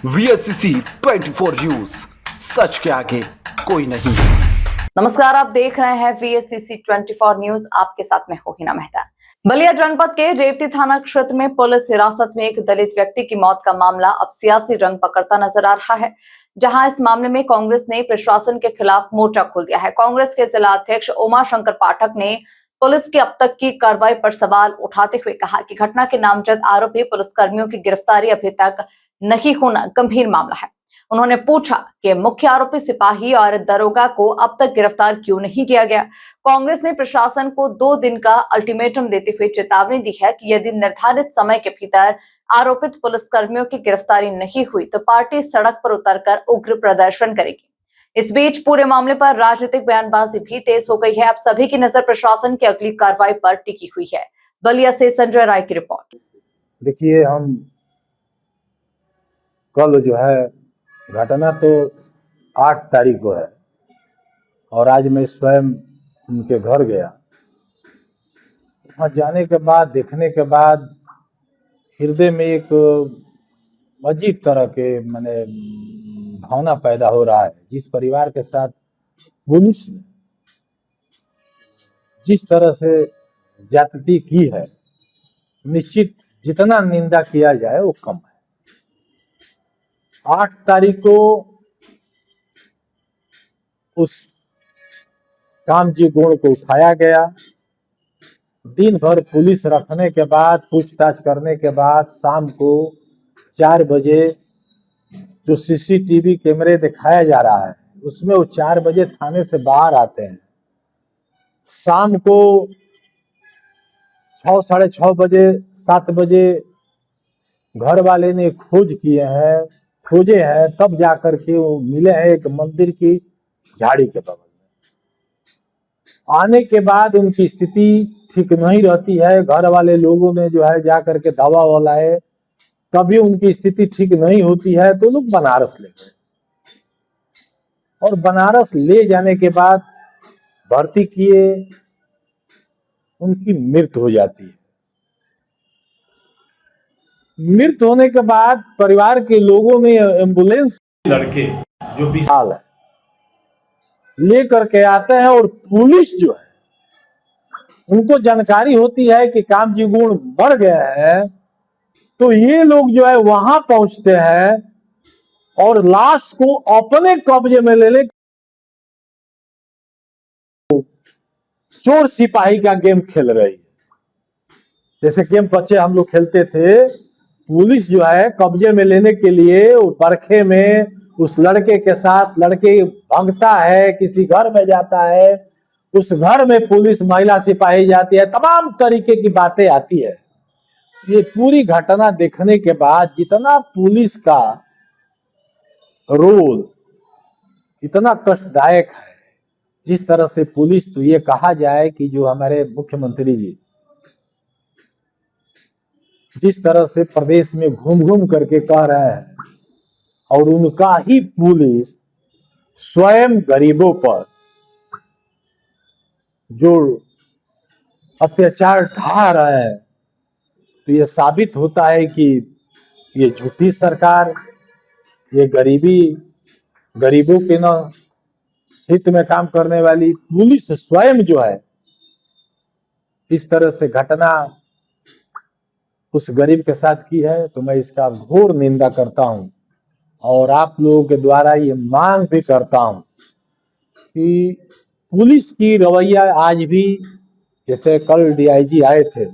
VSCC 24 news, सच के आगे कोई नहीं। नमस्कार, आप देख रहे हैं VSCC 24 न्यूज। आपके साथ में हूं हिना मेहता। बलिया जनपद के रेवती थाना क्षेत्र में पुलिस हिरासत में एक दलित व्यक्ति की मौत का मामला अब सियासी रंग पकड़ता नजर आ रहा है, जहां इस मामले में कांग्रेस ने प्रशासन के खिलाफ मोर्चा खोल दिया है। कांग्रेस के जिला अध्यक्ष उमा शंकर पाठक ने पुलिस की अब तक की कार्रवाई पर सवाल उठाते हुए कहा कि घटना के नामजद आरोपी पुलिसकर्मियों की गिरफ्तारी अभी तक नहीं होना गंभीर मामला है। उन्होंने पूछा कि मुख्य आरोपी सिपाही और दरोगा को अब तक गिरफ्तार क्यों नहीं किया गया। कांग्रेस ने प्रशासन को 2 दिन का अल्टीमेटम देते हुए चेतावनी दी है कि यदि निर्धारित समय के भीतर आरोपित पुलिसकर्मियों की गिरफ्तारी नहीं हुई तो पार्टी सड़क पर उतरकर उग्र प्रदर्शन करेगी। इस बीच पूरे मामले पर राजनीतिक बयानबाजी भी तेज हो गई है। अब सभी की नजर प्रशासन की अगली कार्रवाई पर टिकी हुई है। बलिया से संजय राय की रिपोर्ट। देखिए, हम कल जो है घटना तो 8 तारीख को है और आज मैं स्वयं उनके घर गया। वहाँ जाने के बाद, देखने के बाद हृदय में एक अजीब तरह के माने भावना पैदा हो रहा है। जिस परिवार के साथ पुलिस ने जिस तरह से ज्यादती की है, निश्चित जितना निंदा किया जाए वो कम है। 8 तारीख को उस कामजी गुण को उठाया गया। दिन भर पुलिस रखने के बाद, पूछताछ करने के बाद, शाम को 4 बजे जो सीसीटीवी कैमरे दिखाया जा रहा है उसमें वो 4 बजे थाने से बाहर आते हैं। शाम को 6, साढ़े 6 बजे, 7 बजे घर वाले ने खोजे हैं, तब जाकर के वो मिले हैं एक मंदिर की झाड़ी के बगल में। आने के बाद उनकी स्थिति ठीक नहीं रहती है। घर वाले लोगों ने जो है जाकर के दवा लाए, तभी उनकी स्थिति ठीक नहीं होती है तो लोग बनारस ले गए और बनारस ले जाने के बाद भर्ती किए, उनकी मृत्यु हो जाती है। मृत्यु होने के बाद परिवार के लोगों ने एम्बुलेंस लड़के जो विशाल है लेकर के आते हैं और पुलिस जो है उनको जानकारी होती है कि कामजी गुण मर गया है, तो ये लोग जो है वहां पहुंचते हैं और लाश को अपने कब्जे में ले चोर सिपाही का गेम खेल रही है। जैसे गेम बच्चे हम लोग खेलते थे, पुलिस जो है कब्जे में लेने के लिए बरखे में उस लड़के के साथ, लड़के भागता है, किसी घर में जाता है, उस घर में पुलिस महिला सिपाही जाती है, तमाम तरीके की बातें आती है। ये पूरी घटना देखने के बाद जितना पुलिस का रोल इतना कष्टदायक है, जिस तरह से पुलिस, तो ये कहा जाए कि जो हमारे मुख्यमंत्री जी जिस तरह से प्रदेश में घूम घूम करके कह रहे हैं और उनका ही पुलिस स्वयं गरीबों पर जो अत्याचार ढा रहा है, तो ये साबित होता है कि ये झूठी सरकार, ये गरीबों के न हित में काम करने वाली पुलिस स्वयं जो है इस तरह से घटना उस गरीब के साथ की है, तो मैं इसका घोर निंदा करता हूं और आप लोगों के द्वारा ये मांग भी करता हूं कि पुलिस की रवैया आज भी, जैसे कल डीआईजी आए थे,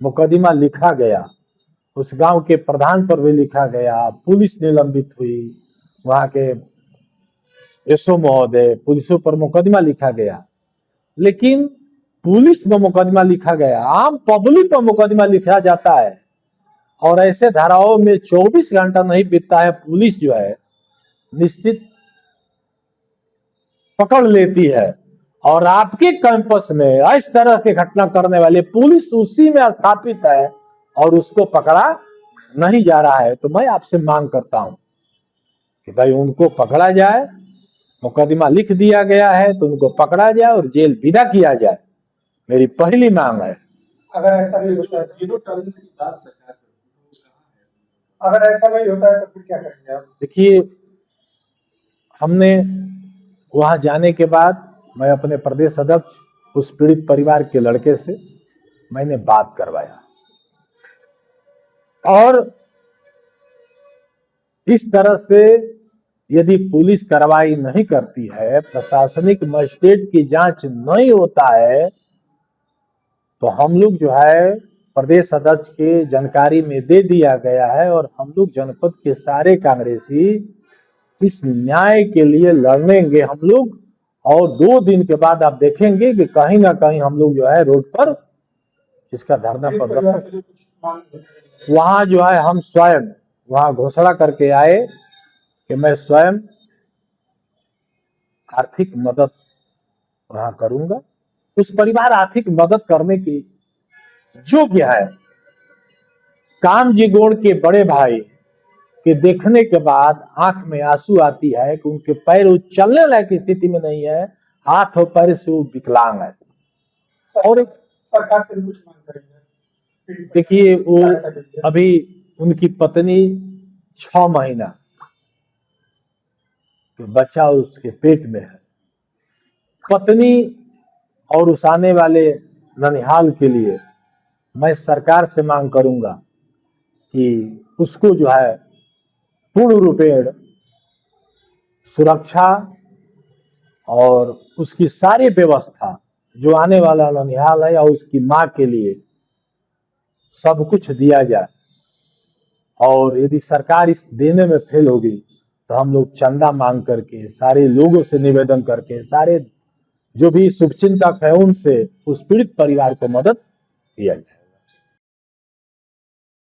मुकदमा लिखा गया, उस गांव के प्रधान पर भी लिखा गया, पुलिस निलंबित हुई, वहां के एसओ महोदय, पुलिसों पर मुकदमा लिखा गया, लेकिन पुलिस पर मुकदमा लिखा गया, आम पब्लिक पर मुकदमा लिखा जाता है और ऐसे धाराओं में 24 घंटा नहीं बीतता है, पुलिस जो है निश्चित पकड़ लेती है और आपके कैंपस में इस तरह के घटना करने वाले पुलिस उसी में स्थापित है और उसको पकड़ा नहीं जा रहा है। तो मैं आपसे मांग करता हूं कि भाई उनको पकड़ा जाए, मुकदमा लिख दिया गया है तो उनको पकड़ा जाए और जेल विदा किया जाए, मेरी पहली मांग है। अगर ऐसा भी होता है, 0 टॉलरेंस की बात सरकार अगर ऐसा नहीं होता है तो फिर क्या करेंगे आप? देखिए, हमने वहां जाने के बाद मैं अपने प्रदेश अध्यक्ष उस पीड़ित परिवार के लड़के से मैंने बात करवाया और इस तरह से यदि पुलिस कार्रवाई नहीं करती है, प्रशासनिक मजिस्ट्रेट की जांच नहीं होता है, तो हम लोग जो है प्रदेश अध्यक्ष के जानकारी में दे दिया गया है और हम लोग जनपद के सारे कांग्रेसी इस न्याय के लिए लड़ेंगे हम लोग। और 2 दिन के बाद आप देखेंगे कि कहीं ना कहीं हम लोग जो है रोड पर इसका धरना प्रदर्शन, वहां जो है हम स्वयं वहां घोषणा करके आए कि मैं स्वयं आर्थिक मदद वहां करूंगा। उस परिवार आर्थिक मदद करने की योग्य है। कामजीगोड़ के बड़े भाई के देखने के बाद आंख में आंसू आती है कि उनके पैर वो चलने लायक स्थिति में नहीं है, हाथ और पैर से वो विकलांग है। और सरकार से कुछ मांग करेंगे? देखिए, वो अभी उनकी पत्नी 6 महीना तो बच्चा उसके पेट में है। पत्नी और उस आने वाले ननिहाल के लिए मैं सरकार से मांग करूंगा कि उसको जो है पूर्ण रूपेण सुरक्षा और उसकी सारी व्यवस्था जो आने वाला ननिहाल है और उसकी मां के लिए सब कुछ दिया जाए। और यदि सरकार इस देने में फेल होगी तो हम लोग चंदा मांग करके, सारे लोगों से निवेदन करके, सारे जो भी शुभचिंतक है उनसे उस पीड़ित परिवार को मदद किया जाए।